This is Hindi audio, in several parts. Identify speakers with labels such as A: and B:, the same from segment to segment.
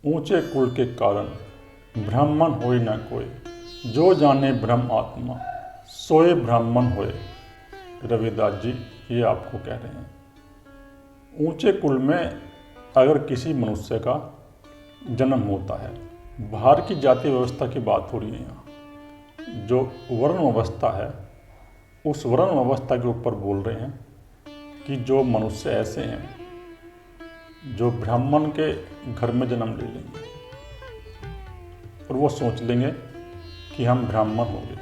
A: ऊंचे कुल के कारण ब्राह्मण होए न कोई, जो जाने ब्रह्म आत्मा सोए ब्राह्मण होए। रविदास जी ये आपको कह रहे हैं। ऊंचे कुल में अगर किसी मनुष्य का जन्म होता है, बाहर की जाति व्यवस्था की बात हो रही है यहाँ, जो वर्ण अवस्था है उस वर्ण अवस्था के ऊपर बोल रहे हैं कि जो मनुष्य ऐसे हैं जो ब्राह्मण के घर में जन्म ले लेंगे और वो सोच लेंगे कि हम ब्राह्मण होंगे,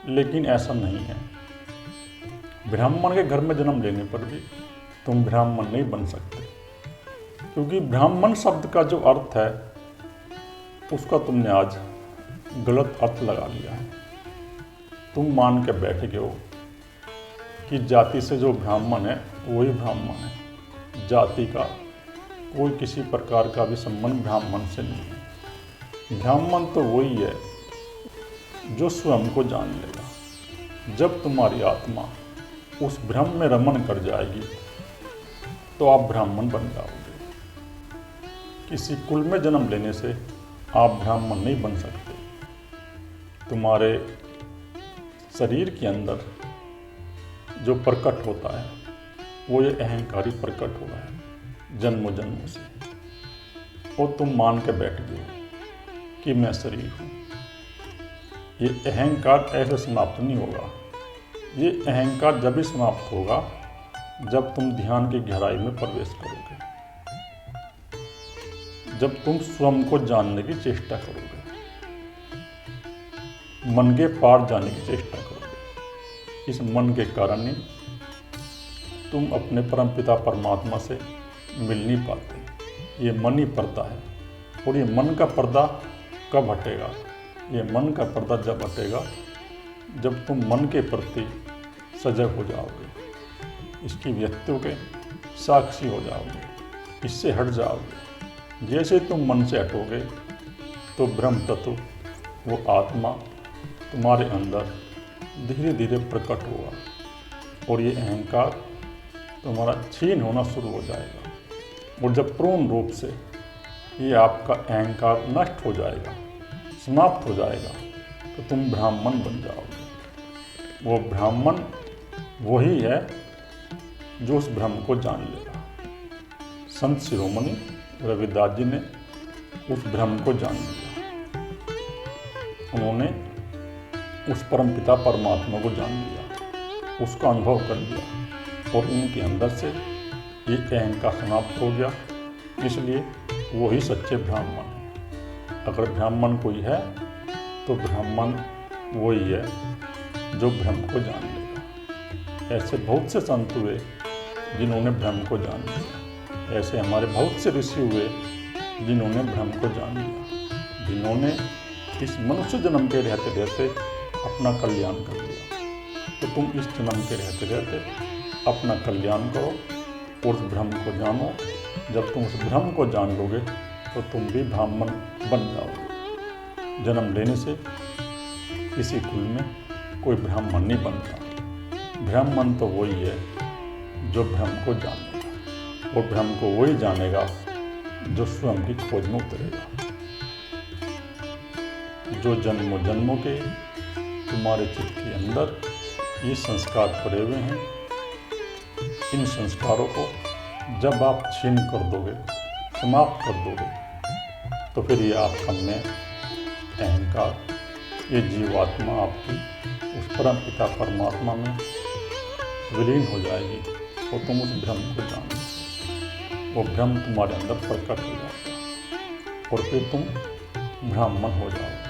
A: लेकिन ऐसा नहीं है। ब्राह्मण के घर में जन्म लेने पर भी तुम ब्राह्मण नहीं बन सकते, क्योंकि ब्राह्मण शब्द का जो अर्थ है उसका तुमने आज गलत अर्थ लगा लिया है। तुम मान के बैठ गए हो कि जाति से जो ब्राह्मण है वही ब्राह्मण है, जाति का कोई किसी प्रकार का भी संबंध ब्राह्मण से नहीं है। ब्राह्मण तो वही है जो स्वयं को जान लेगा। जब तुम्हारी आत्मा उस ब्रह्म में रमण कर जाएगी तो आप ब्राह्मण बन जाओगे। किसी कुल में जन्म लेने से आप ब्राह्मण नहीं बन सकते। तुम्हारे शरीर के अंदर जो प्रकट होता है वो ये अहंकारी प्रकट हुआ है जन्मों जन्मों से, और तुम मान के बैठ गए कि मैं शरीर हूँ। ये अहंकार ऐसे समाप्त नहीं होगा। ये अहंकार जब भी समाप्त होगा जब तुम ध्यान की गहराई में प्रवेश करोगे, जब तुम स्वयं को जानने की चेष्टा करोगे, मन के पार जाने की चेष्टा करोगे। इस मन के कारण ही तुम अपने परमपिता परमात्मा से मिल नहीं पाते। ये मन ही पर्दा है, और ये मन का पर्दा कब हटेगा? ये मन का पर्दा जब हटेगा जब तुम मन के प्रति सजग हो जाओगे, इसकी व्यक्तियों के साक्षी हो जाओगे, इससे हट जाओगे। जैसे तुम मन से हटोगे तो ब्रह्म तत्व, वो आत्मा तुम्हारे अंदर धीरे धीरे प्रकट होगा, और ये अहंकार तुम्हारा छीन होना शुरू हो जाएगा। और जब पूर्ण रूप से ये आपका अहंकार नष्ट हो जाएगा, समाप्त हो जाएगा, तो तुम ब्राह्मण बन जाओगे। वो ब्राह्मण वही है जो उस ब्रह्म को जान लेगा। संत शिरोमणि रविदास जी ने उस ब्रह्म को जान लिया। उन्होंने उस परमपिता परमात्मा को जान लिया, उसका अनुभव कर लिया, और उनके अंदर से ये अहंकार समाप्त हो गया। इसलिए वही सच्चे ब्राह्मण हैं। अगर ब्राह्मण कोई है तो ब्राह्मण वही है जो ब्रह्म को जान लेगा। ऐसे बहुत से संत हुए जिन्होंने ब्रह्म को जान लिया। ऐसे हमारे बहुत से ऋषि हुए जिन्होंने ब्रह्म को जान लिया, जिन्होंने इस मनुष्य जन्म के रहते रहते अपना कल्याण कर लिया। तो तुम इस जन्म के रहते रहते अपना कल्याण करो और उस ब्रह्म को जानो। जब तुम उस ब्रह्म को जान लोगे तो तुम भी ब्राह्मण बन जाओगे। जन्म लेने से किसी कुल में कोई ब्राह्मण नहीं बनता। ब्राह्मण तो वही है जो ब्रह्म को जानेगा, और ब्रह्म को वही जानेगा जो स्वयं की खोज में उतरेगा। जो जन्मों जन्मों के तुम्हारे चित्त के अंदर ये संस्कार पड़े हुए हैं, इन संस्कारों को जब आप छीन कर दोगे, समाप्त कर दोगे, तो फिर ये आपका मैं, अहंकार, ये जीवात्मा आपकी उस परम पिता परमात्मा में विलीन हो जाएगी, और तुम उस ब्रह्म को जानोगे। वो ब्रह्म तुम्हारे अंदर प्रकट हो जाएगा, और फिर तुम ब्राह्मण हो जाओगे।